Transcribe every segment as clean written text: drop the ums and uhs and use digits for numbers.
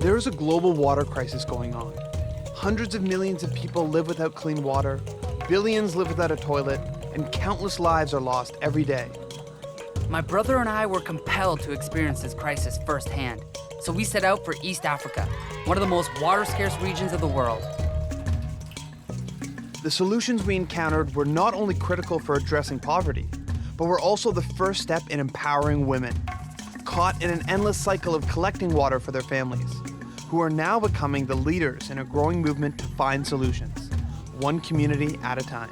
There is a global water crisis going on. Hundreds of millions of people live without clean water, billions live without a toilet, and countless lives are lost every day. My brother and I were compelled to experience this crisis firsthand, so we set out for East Africa, one of the most water-scarce regions of the world. The solutions we encountered were not only critical for addressing poverty, but were also the first step in empowering women, caught in an endless cycle of collecting water for their families, who are now becoming the leaders in a growing movement to find solutions, one community at a time.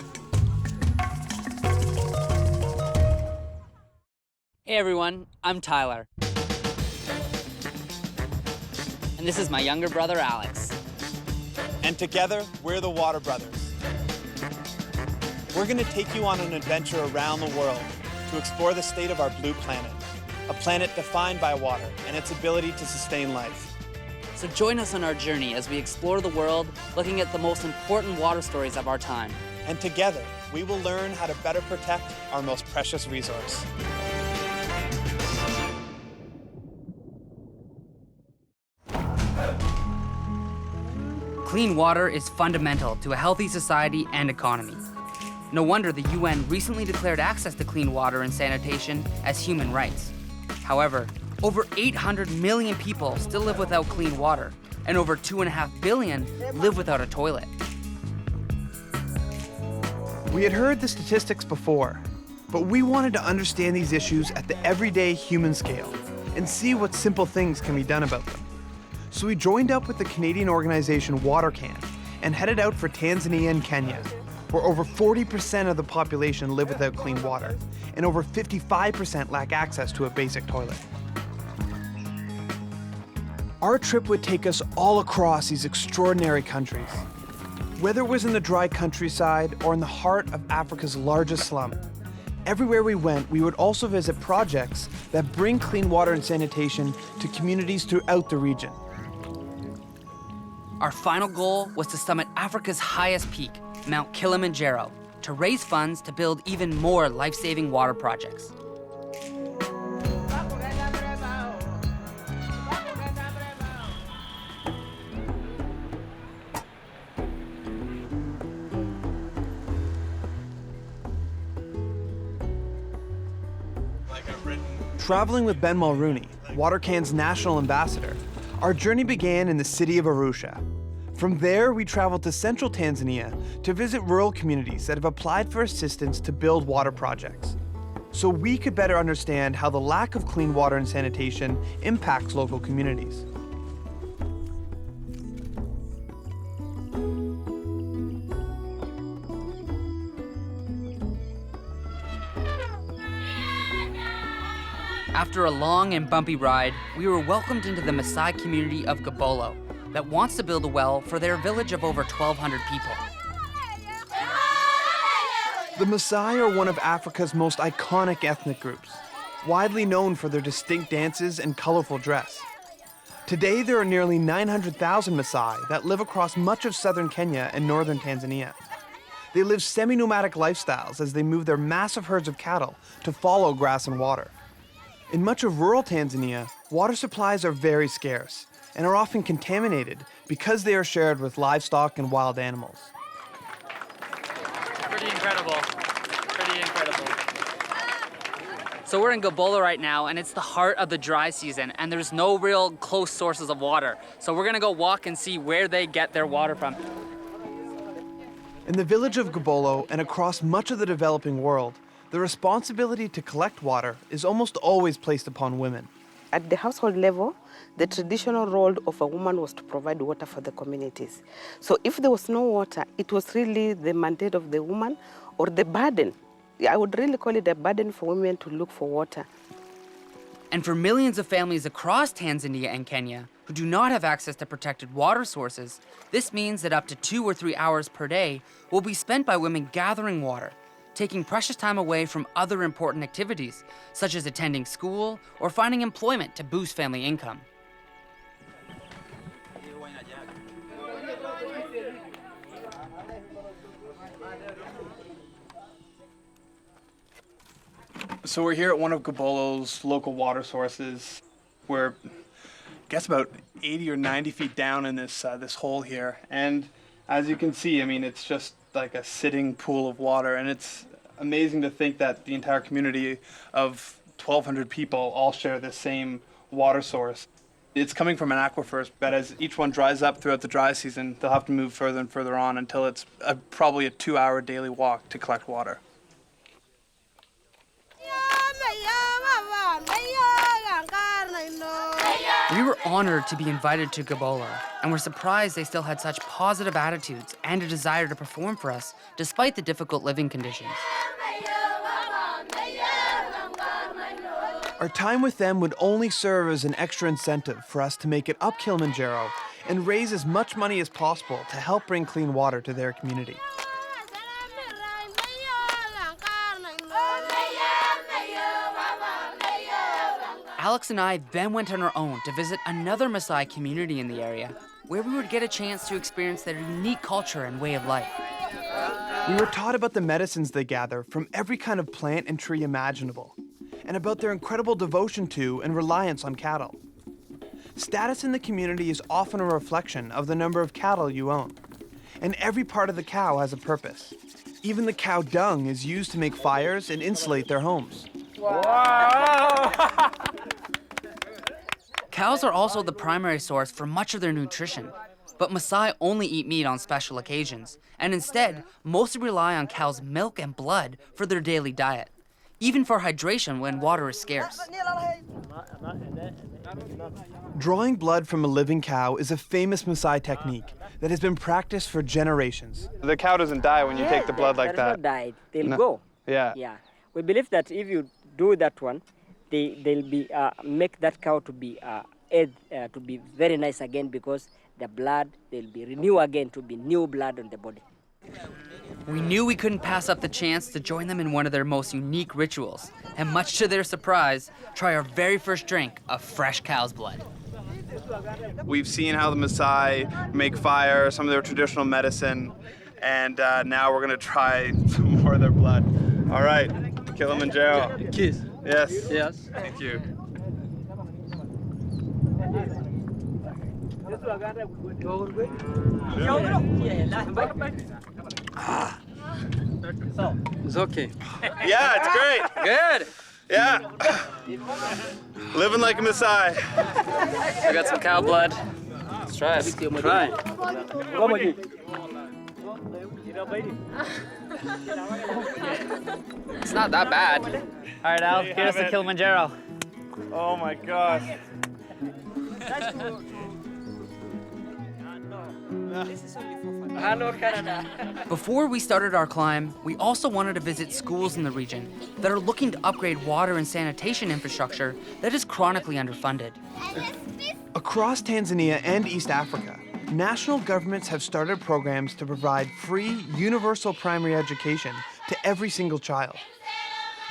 Hey everyone, I'm Tyler. And this is my younger brother, Alex. And together, we're the Water Brothers. We're gonna take you on an adventure around the world to explore the state of our blue planet, a planet defined by water and its ability to sustain life. So join us on our journey as we explore the world, looking at the most important water stories of our time. And together, we will learn how to better protect our most precious resource. Clean water is fundamental to a healthy society and economy. No wonder the UN recently declared access to clean water and sanitation as human rights. However, over 800 million people still live without clean water, and over 2.5 billion live without a toilet. We had heard the statistics before, but we wanted to understand these issues at the everyday human scale and see what simple things can be done about them. So we joined up with the Canadian organization WaterCan and headed out for Tanzania and Kenya, where over 40% of the population live without clean water, and over 55% lack access to a basic toilet. Our trip would take us all across these extraordinary countries. Whether it was in the dry countryside or in the heart of Africa's largest slum, everywhere we went, we would also visit projects that bring clean water and sanitation to communities throughout the region. Our final goal was to summit Africa's highest peak, Mount Kilimanjaro, to raise funds to build even more life-saving water projects. Traveling with Ben Mulrooney, WaterCan's national ambassador, our journey began in the city of Arusha. From there, we traveled to central Tanzania to visit rural communities that have applied for assistance to build water projects, so we could better understand how the lack of clean water and sanitation impacts local communities. After a long and bumpy ride, we were welcomed into the Maasai community of Gabolo that wants to build a well for their village of over 1,200 people. The Maasai are one of Africa's most iconic ethnic groups, widely known for their distinct dances and colorful dress. Today, there are nearly 900,000 Maasai that live across much of southern Kenya and northern Tanzania. They live semi-nomadic lifestyles as they move their massive herds of cattle to follow grass and water. In much of rural Tanzania, water supplies are very scarce and are often contaminated because they are shared with livestock and wild animals. Pretty incredible. Pretty incredible. So we're in Gabolo right now, and it's the heart of the dry season, and there's no real close sources of water. So we're gonna go walk and see where they get their water from. In the village of Gabolo and across much of the developing world, the responsibility to collect water is almost always placed upon women. At the household level, the traditional role of a woman was to provide water for the communities. So if there was no water, it was really the mandate of the woman or the burden. I would really call it a burden for women to look for water. And for millions of families across Tanzania and Kenya who do not have access to protected water sources, this means that up to 2 or 3 hours per day will be spent by women gathering water, taking precious time away from other important activities, such as attending school or finding employment to boost family income. So we're here at one of Gabolo's local water sources. We're guess about 80 or 90 feet down in this this hole here. And as you can see, I mean, it's just like a sitting pool of water, and it's amazing to think that the entire community of 1,200 people all share the same water source. It's coming from an aquifer, but as each one dries up throughout the dry season, they'll have to move further and further on until it's probably a 2-hour daily walk to collect water. We were honored to be invited to Gabola, and were surprised they still had such positive attitudes and a desire to perform for us, despite the difficult living conditions. Our time with them would only serve as an extra incentive for us to make it up Kilimanjaro and raise as much money as possible to help bring clean water to their community. Alex and I then went on our own to visit another Maasai community in the area, where we would get a chance to experience their unique culture and way of life. We were taught about the medicines they gather from every kind of plant and tree imaginable, and about their incredible devotion to and reliance on cattle. Status in the community is often a reflection of the number of cattle you own, and every part of the cow has a purpose. Even the cow dung is used to make fires and insulate their homes. Wow. Cows are also the primary source for much of their nutrition, but Maasai only eat meat on special occasions, and instead, mostly rely on cows' milk and blood for their daily diet, even for hydration when water is scarce. Drawing blood from a living cow is a famous Maasai technique that has been practiced for generations. The cow doesn't die when you take the blood like that. Not die. They'll go. Yeah. Yeah. We believe that if you do that one, they'll be make that cow to be to be very nice again, because the blood they'll be renew again to be new blood on the body. We knew we couldn't pass up the chance to join them in one of their most unique rituals, and much to their surprise, try our very first drink of fresh cow's blood. We've seen how the Maasai make fire, some of their traditional medicine, and now we're gonna try some more of their blood. All right, Kilimanjaro. Kiss. Yes. Yes. Thank you. It's okay. Yeah, it's great. Good. Yeah. Living like a Maasai. I got some cow blood. Let's try it. Try it. It's not that bad. All right, Al, here's the Kilimanjaro. Oh my gosh. Before we started our climb, we also wanted to visit schools in the region that are looking to upgrade water and sanitation infrastructure that is chronically underfunded. Across Tanzania and East Africa, national governments have started programs to provide free, universal primary education to every single child.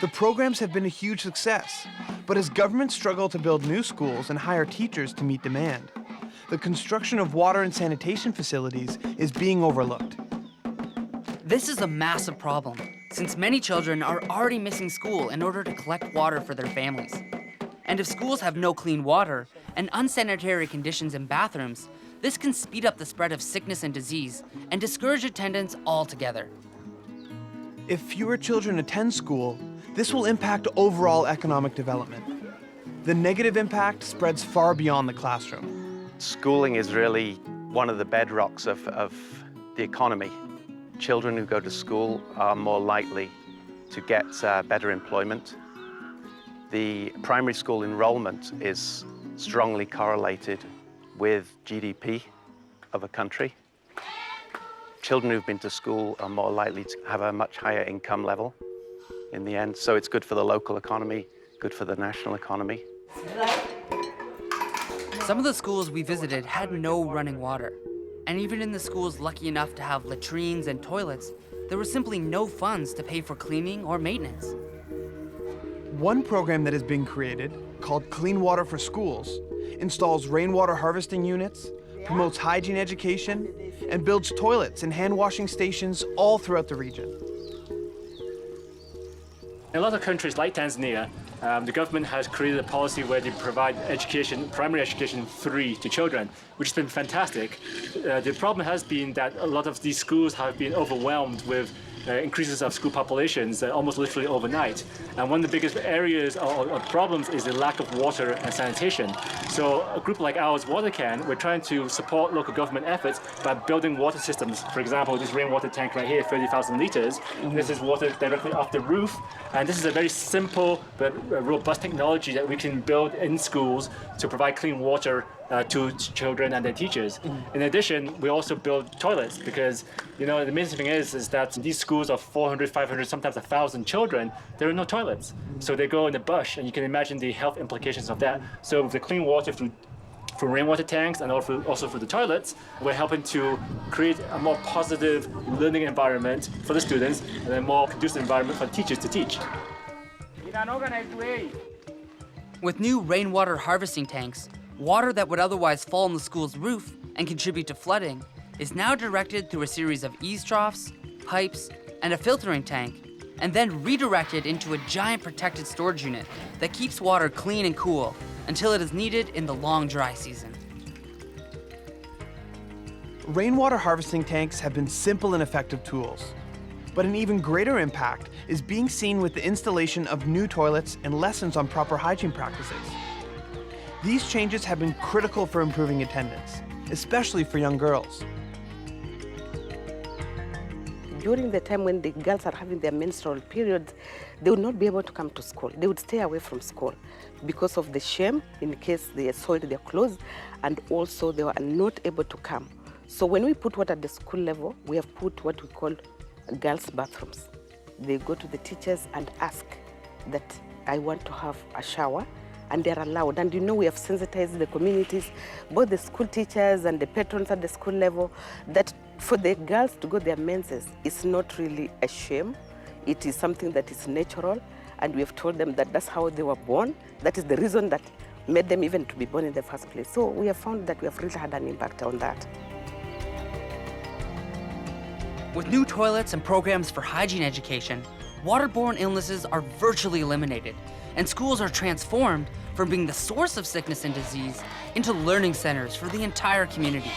The programs have been a huge success, but as governments struggle to build new schools and hire teachers to meet demand, the construction of water and sanitation facilities is being overlooked. This is a massive problem, since many children are already missing school in order to collect water for their families. And if schools have no clean water and unsanitary conditions in bathrooms, this can speed up the spread of sickness and disease and discourage attendance altogether. If fewer children attend school, this will impact overall economic development. The negative impact spreads far beyond the classroom. Schooling is really one of the bedrocks of the economy. Children who go to school are more likely to get better employment. The primary school enrollment is strongly correlated with GDP of a country. Children who've been to school are more likely to have a much higher income level in the end. So it's good for the local economy, good for the national economy. Some of the schools we visited had no running water. And even in the schools lucky enough to have latrines and toilets, there were simply no funds to pay for cleaning or maintenance. One program that is being created, called Clean Water for Schools, installs rainwater harvesting units, promotes hygiene education, and builds toilets and hand washing stations all throughout the region. In a lot of countries like Tanzania, the government has created a policy where they provide education, primary education, free to children, which has been fantastic. The problem has been that a lot of these schools have been overwhelmed with increases of school populations almost literally overnight. And one of the biggest areas of problems is the lack of water and sanitation. So a group like ours, WaterCan, we're trying to support local government efforts by building water systems. For example, this rainwater tank right here, 30,000 liters. This is water directly off the roof. And this is a very simple but robust technology that we can build in schools to provide clean water to children and their teachers. In addition, we also build toilets because, the amazing thing is that these schools of 400, 500, sometimes 1,000 children, there are no toilets. So they go in the bush, and you can imagine the health implications of that. So with the clean water through rainwater tanks and also through the toilets, we're helping to create a more positive learning environment for the students and a more conducive environment for teachers to teach. In an organized way. With new rainwater harvesting tanks, water that would otherwise fall on the school's roof and contribute to flooding is now directed through a series of eaves troughs, pipes, and a filtering tank, and then redirected into a giant protected storage unit that keeps water clean and cool until it is needed in the long dry season. Rainwater harvesting tanks have been simple and effective tools, but an even greater impact is being seen with the installation of new toilets and lessons on proper hygiene practices. These changes have been critical for improving attendance, especially for young girls. During the time when the girls are having their menstrual periods, they would not be able to come to school. They would stay away from school because of the shame in case they soiled their clothes, and also they were not able to come. So when we put water at the school level, we have put what we call girls' bathrooms. They go to the teachers and ask that I want to have a shower, and they're allowed. And we have sensitized the communities, both the school teachers and the patrons at the school level, that for the girls to go their menses is not really a shame. It is something that is natural, and we have told them that that's how they were born. That is the reason that made them even to be born in the first place. So we have found that we have really had an impact on that. With new toilets and programs for hygiene education, waterborne illnesses are virtually eliminated, and schools are transformed from being the source of sickness and disease into learning centers for the entire community.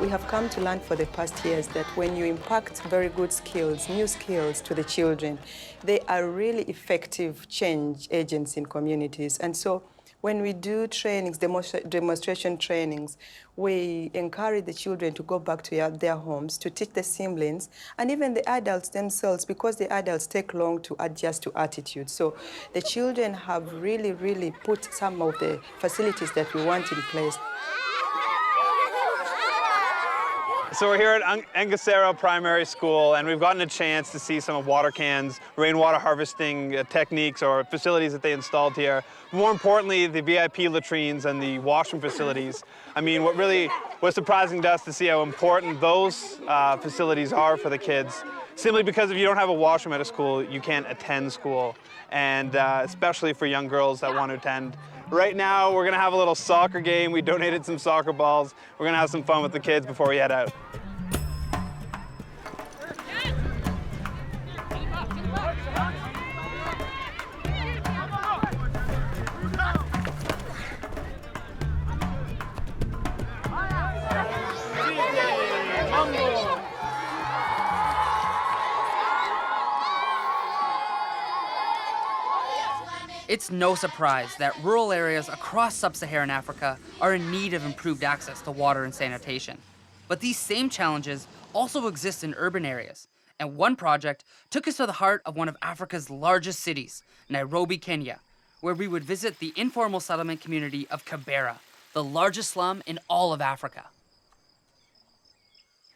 We have come to learn for the past years that when you impact very good skills, new skills to the children, they are really effective change agents in communities. And so when we do trainings, demonstration trainings, we encourage the children to go back to their homes to teach the siblings and even the adults themselves, because the adults take long to adjust to attitude. So the children have really put some of the facilities that we want in place. So we're here at Engacero Primary School, and we've gotten a chance to see some of WaterCan's rainwater harvesting techniques or facilities that they installed here. More importantly, the VIP latrines and the washroom facilities. I mean, what really was surprising to us to see how important those facilities are for the kids. Simply because if you don't have a washroom at a school, you can't attend school, and especially for young girls that want to attend. Right now, we're gonna have a little soccer game. We donated some soccer balls. We're gonna have some fun with the kids before we head out. It's no surprise that rural areas across sub-Saharan Africa are in need of improved access to water and sanitation. But these same challenges also exist in urban areas. And one project took us to the heart of one of Africa's largest cities, Nairobi, Kenya, where we would visit the informal settlement community of Kibera, the largest slum in all of Africa.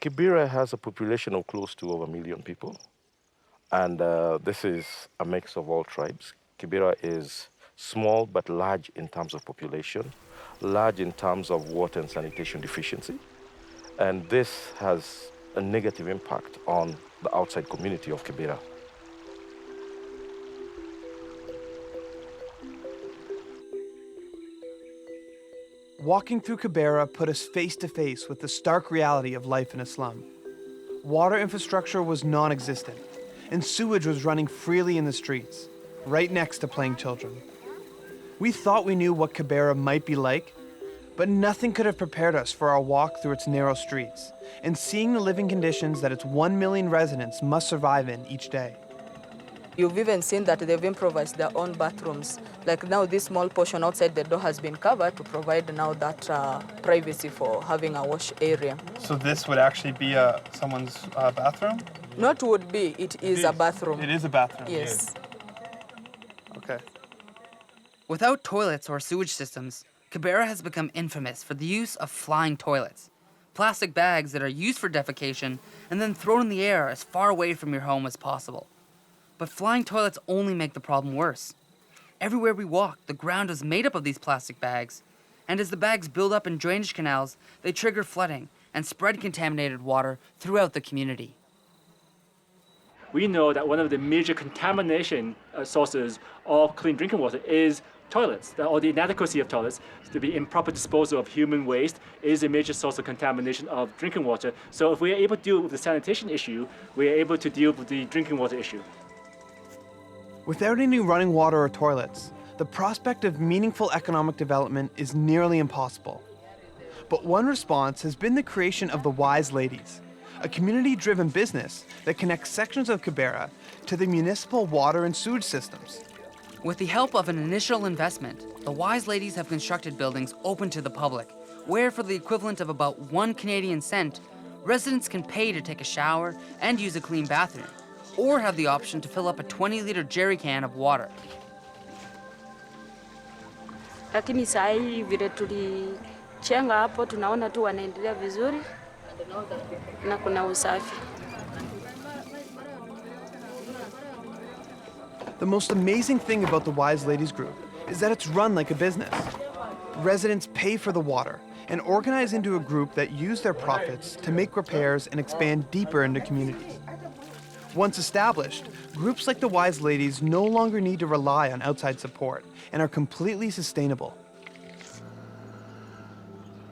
Kibera has a population of close to over 1 million people. And this is a mix of all tribes. Kibera is small but large in terms of population, large in terms of water and sanitation deficiency. And this has a negative impact on the outside community of Kibera. Walking through Kibera put us face to face with the stark reality of life in a slum. Water infrastructure was non-existent, and sewage was running freely in the streets. right next to playing children. We thought we knew what Kibera might be like, but nothing could have prepared us for our walk through its narrow streets and seeing the living conditions that its 1 million residents must survive in each day. You've even seen that they've improvised their own bathrooms. Like now this small portion outside the door has been covered to provide now that privacy for having a wash area. So this would actually be someone's bathroom? Not would be, it is a bathroom. It is a bathroom. Yes. Okay. Without toilets or sewage systems, Kibera has become infamous for the use of flying toilets, plastic bags that are used for defecation and then thrown in the air as far away from your home as possible. But flying toilets only make the problem worse. Everywhere we walk, the ground is made up of these plastic bags, and as the bags build up in drainage canals, they trigger flooding and spread contaminated water throughout the community. We know that one of the major contamination sources of clean drinking water is toilets, or the inadequacy of toilets. To be improper disposal of human waste is a major source of contamination of drinking water. So if we are able to deal with the sanitation issue, we are able to deal with the drinking water issue. Without any running water or toilets, the prospect of meaningful economic development is nearly impossible. But one response has been the creation of the Wise Ladies, a community-driven business that connects sections of Kibera to the municipal water and sewage systems. With the help of an initial investment, the Wise Ladies have constructed buildings open to the public, where for the equivalent of about 1 Canadian cent, residents can pay to take a shower and use a clean bathroom, or have the option to fill up a 20-liter jerry can of water. Lakini saa hii vile tulichenga hapo tunaona tu wanaendelea vizuri na kuna usafi. The most amazing thing about the Wise Ladies group is that it's run like a business. Residents pay for the water and organize into a group that use their profits to make repairs and expand deeper into communities. Once established, groups like the Wise Ladies no longer need to rely on outside support and are completely sustainable.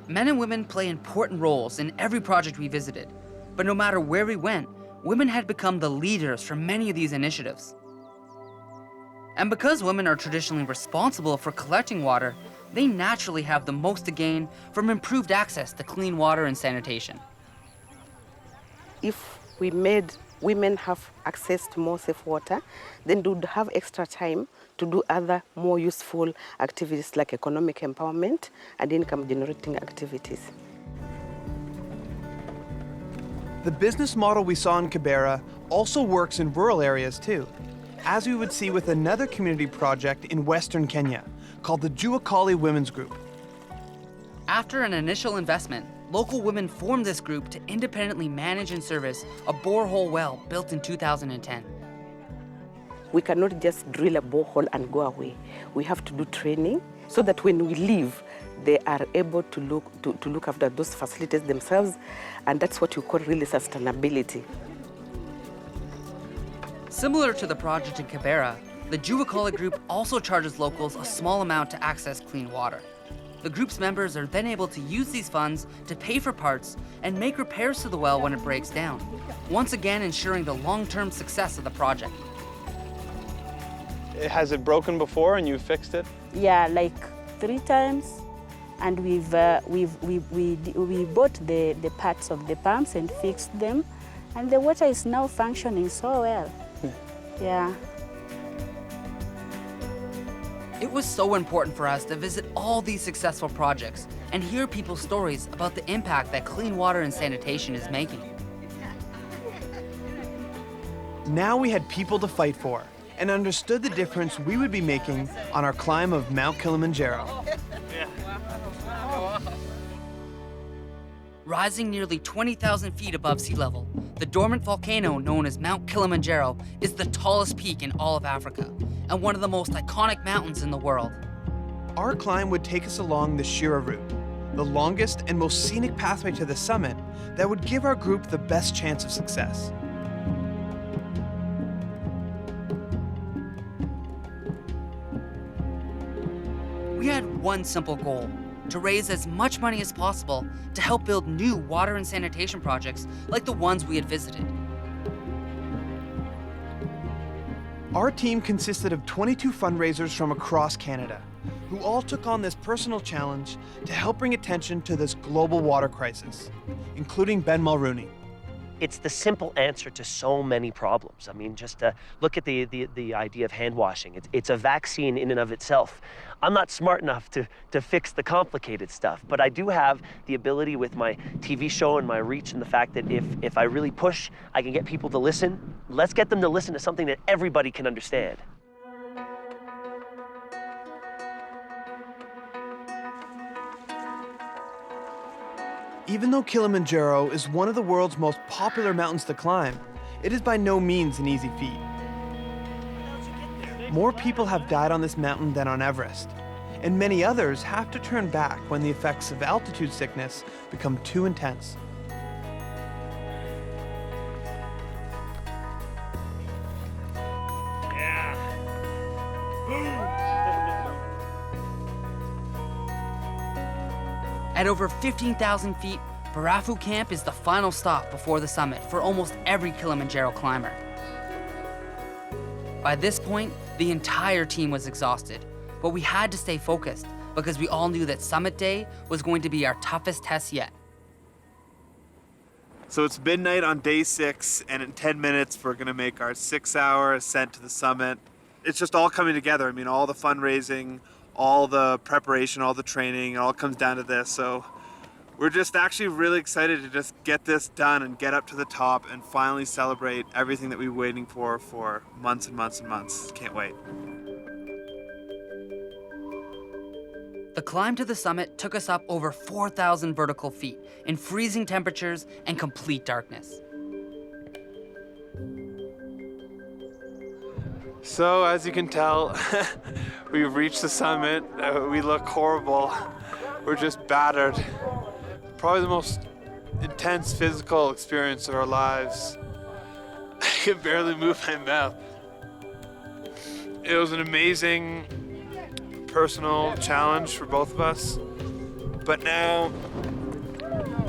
Men and women play important roles in every project we visited, but no matter where we went, women had become the leaders for many of these initiatives. And because women are traditionally responsible for collecting water, they naturally have the most to gain from improved access to clean water and sanitation. If we made women have access to more safe water, then they would have extra time to do other more useful activities like economic empowerment and income generating activities. The business model we saw in Kibera also works in rural areas too, as we would see with another community project in Western Kenya called the Juakali Women's Group. After an initial investment, local women formed this group to independently manage and service a borehole well built in 2010. We cannot just drill a borehole and go away. We have to do training so that when we leave, they are able to look after those facilities themselves, and that's what you call really sustainability. Similar to the project in Kibera, the Juakali group also charges locals a small amount to access clean water. The group's members are then able to use these funds to pay for parts and make repairs to the well when it breaks down, once again ensuring the long-term success of the project. Has it broken before and you fixed it? Yeah, like 3 times. And we bought the parts of the pumps and fixed them. And the water is now functioning so well. Yeah. It was so important for us to visit all these successful projects and hear people's stories about the impact that clean water and sanitation is making. Now we had people to fight for and understood the difference we would be making on our climb of Mount Kilimanjaro. Rising nearly 20,000 feet above sea level, the dormant volcano known as Mount Kilimanjaro is the tallest peak in all of Africa and one of the most iconic mountains in the world. Our climb would take us along the Shira route, the longest and most scenic pathway to the summit that would give our group the best chance of success. We had one simple goal: to raise as much money as possible to help build new water and sanitation projects like the ones we had visited. Our team consisted of 22 fundraisers from across Canada, who all took on this personal challenge to help bring attention to this global water crisis, including Ben Mulrooney. It's the simple answer to so many problems. I mean, just look at the idea of hand washing. It's a vaccine in and of itself. I'm not smart enough to fix the complicated stuff, but I do have the ability with my TV show and my reach and the fact that if I really push, I can get people to listen. Let's get them to listen to something that everybody can understand. Even though Kilimanjaro is one of the world's most popular mountains to climb, it is by no means an easy feat. More people have died on this mountain than on Everest, and many others have to turn back when the effects of altitude sickness become too intense. At over 15,000 feet, Barafu Camp is the final stop before the summit for almost every Kilimanjaro climber. By this point, the entire team was exhausted, but we had to stay focused because we all knew that summit day was going to be our toughest test yet. So it's midnight on day 6, and in 10 minutes, we're gonna make our 6-hour ascent to the summit. It's just all coming together. I mean, all the fundraising, all the preparation, all the training, it all comes down to this. So we're just actually really excited to just get this done and get up to the top and finally celebrate everything that we've been waiting for months and months and months. Can't wait. The climb to the summit took us up over 4,000 vertical feet in freezing temperatures and complete darkness. So as you can tell, we've reached the summit. We look horrible. We're just battered. Probably the most intense physical experience of our lives. I can barely move my mouth. It was an amazing personal challenge for both of us, but now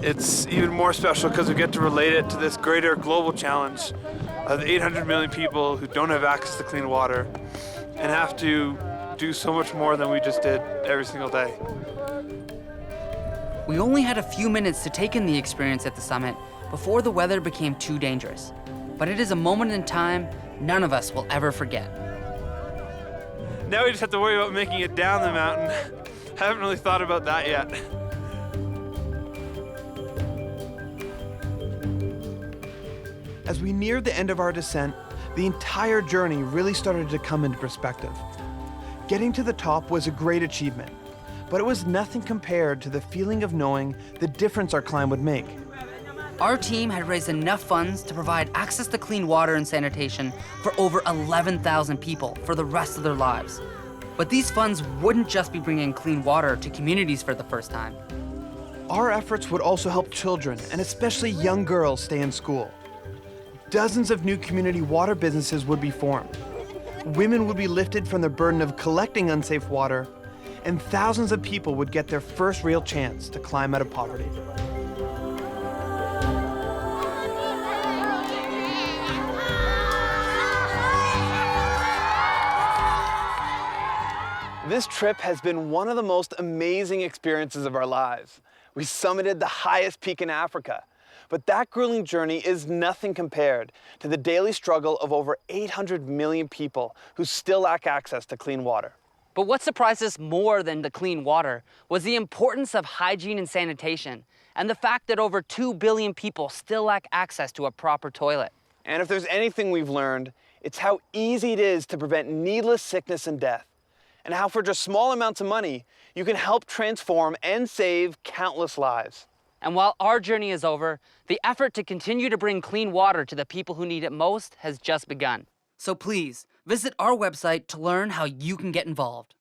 it's even more special because we get to relate it to this greater global challenge of 800 million people who don't have access to clean water and have to do so much more than we just did every single day. We only had a few minutes to take in the experience at the summit before the weather became too dangerous. But it is a moment in time none of us will ever forget. Now we just have to worry about making it down the mountain. I haven't really thought about that yet. As we neared the end of our descent, the entire journey really started to come into perspective. Getting to the top was a great achievement, but it was nothing compared to the feeling of knowing the difference our climb would make. Our team had raised enough funds to provide access to clean water and sanitation for over 11,000 people for the rest of their lives. But these funds wouldn't just be bringing clean water to communities for the first time. Our efforts would also help children, and especially young girls, stay in school. Dozens of new community water businesses would be formed. Women would be lifted from the burden of collecting unsafe water, and thousands of people would get their first real chance to climb out of poverty. This trip has been one of the most amazing experiences of our lives. We summited the highest peak in Africa, but that grueling journey is nothing compared to the daily struggle of over 800 million people who still lack access to clean water. But what surprised us more than the clean water was the importance of hygiene and sanitation, and the fact that over 2 billion people still lack access to a proper toilet. And if there's anything we've learned, it's how easy it is to prevent needless sickness and death, and how for just small amounts of money, you can help transform and save countless lives. And while our journey is over, the effort to continue to bring clean water to the people who need it most has just begun. So please, visit our website to learn how you can get involved.